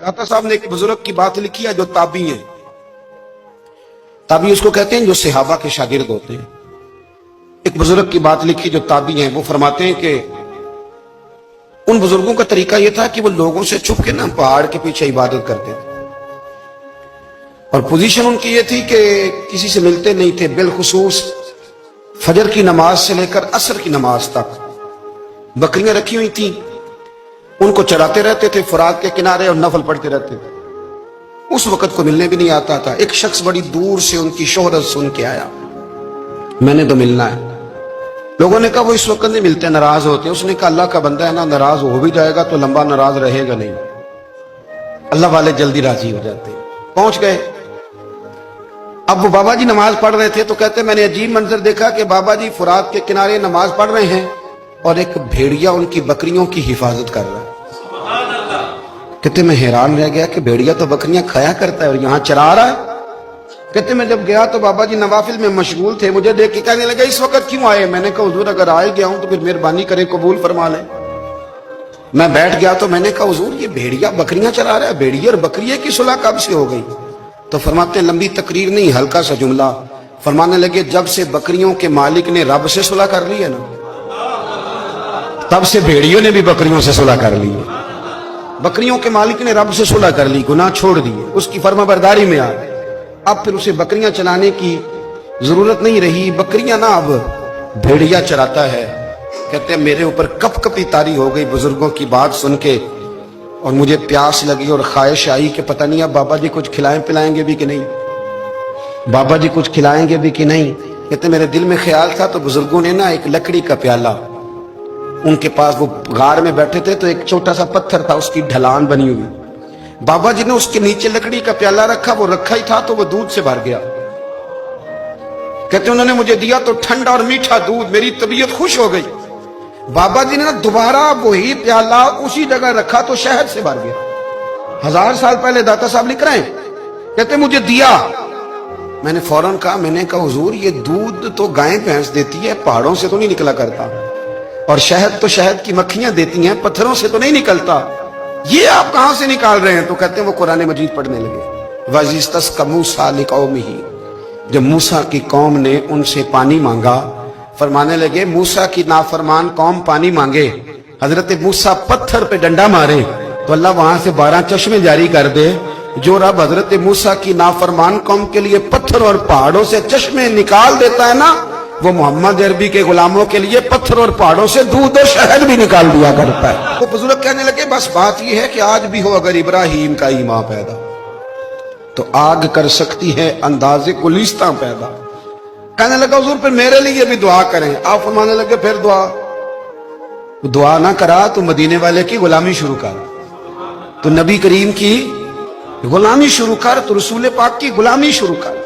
दाता साहब ने एक बुजुर्ग की बात लिखी है जो ताबी है। ताबी उसको कहते हैं जो सहाबा के शागिर्द होते हैं। एक बुजुर्ग की बात लिखी जो ताबी है, वो फरमाते हैं कि उन बुजुर्गों का तरीका यह था कि वो लोगों से छुप के ना पहाड़ के पीछे इबादत करते थे, और पोजीशन उनकी ये थी कि किसी से मिलते नहीं थे, बिलखुसूस फजर की नमाज से लेकर असर की नमाज तक बकरियां रखी हुई थी, उनको चराते रहते थे फुरात के किनारे और नफल पढ़ते रहते थे। उस वक्त को मिलने भी नहीं आता था। एक शख्स बड़ी दूर से उनकी शोहरत सुन के आया, मैंने तो मिलना है। लोगों ने कहा वो इस वक्त नहीं मिलते, नाराज होते। उसने कहा अल्लाह का बंदा है ना, नाराज हो भी जाएगा तो लंबा नाराज रहेगा नहीं, अल्लाह वाले जल्दी राजी हो जाते। पहुंच गए। अब वो बाबा जी नमाज पढ़ रहे थे तो कहते मैंने अजीब मंजर देखा कि बाबा जी फुरात के किनारे नमाज पढ़ रहे हैं और एक भेड़िया उनकी बकरियों की हिफाजत कर रहा है। कहते मैं हैरान रह गया कि भेड़िया तो बकरियां खाया करता है और यहां चरा रहा है। कहते मैं जब गया तो बाबा जी नवाफिल में मशगूल थे, मुझे देख के कहने लगा इस वक्त क्यों आए? मैंने कहा हुजूर अगर आ गया हूं तो फिर मेहरबानी करें कबूल फरमा लें। मैं बैठ गया तो मैंने कहा हुजूर ये भेड़िया बकरियां चरा रहा है, भेड़िया और बकरिया की सुलह कब से हो गई? तो फरमाते हैं लंबी तकरीर नहीं, हल्का सा जुमला। फरमाने लगे जब से बकरियों के मालिक ने रब से सुलह कर ली है ना, तब से भेड़ियों ने भी बकरियों से सुलह कर ली है। बकरियों के मालिक ने रब से सुलह कर ली, गुनाह छोड़ दिए, उसकी फर्माबरदारी में आ गए। अब फिर उसे बकरियां चलाने की जरूरत नहीं रही। बकरियां ना अब भेड़िया चराता है। कहते हैं मेरे ऊपर कप कपी तारी हो गई बुजुर्गों की बात सुन के, और मुझे प्यास लगी और ख्वाहिश आई कि पता नहीं अब बाबा जी कुछ खिलाएं पिलाएंगे भी कि नहीं, बाबा जी कुछ खिलाएंगे भी कि नहीं। कहते मेरे दिल में ख्याल था तो बुजुर्गों ने ना एक लकड़ी का प्याला, उनके पास वो गार में बैठे थे तो एक छोटा सा पत्थर था, उसकी ढलान बनी हुई, बाबा जी ने उसके नीचे लकड़ी का प्याला रखा, वो रखा ही था तो वो दूध से भर गया। कहते उन्होंने मुझे दिया तो ठंडा और मीठा दूध, मेरी तबीयत खुश हो गई। बाबा जी ने ना दोबारा वही प्याला उसी जगह रखा तो शहद से भर गया। 1000 साल पहले दाता साहब लिख रहे हैं। कहते मुझे दिया, मैंने फौरन कहा, मैंने कहा हुजूर ये दूध तो गाय भैंस देती है, पहाड़ों से तो नहीं निकला करता, और शहद तो शहद की मक्खियां देती हैं, पत्थरों से तो नहीं निकलता, ये आप कहां से निकाल रहे हैं? तो कहते हैं वो कुरान मजीद पढ़ने लगे। वज़िस्तस्क़ा मूसा लिक़ौमिही, जब मूसा की कौम ने उनसे पानी मांगा, फरमाने लगे मूसा की नाफरमान कौम पानी मांगे, हजरत मूसा पत्थर पे डंडा मारे तो अल्लाह वहां से 12 चश्मे जारी कर दे। जो रब हजरत मूसा की नाफरमान कौम के लिए पत्थर और पहाड़ों से चश्मे निकाल देता है ना, वो मोहम्मद अरबी के गुलामों के लिए पत्थर और पहाड़ों से दूध और शहद भी निकाल दिया करता है। वो बुजुर्ग कहने लगे बस बात यह है कि आज भी हो अगर इब्राहिम का ईमान पैदा तो आग कर सकती है अंदाजे गुलिस्तां पैदा। कहने लगा हुजूर फिर मेरे लिए भी दुआ करें। आप फरमाने लगे फिर दुआ ना करा तो मदीने वाले की गुलामी शुरू कर, तो नबी करीम की गुलामी शुरू कर, तो रसूल पाक की गुलामी शुरू कर।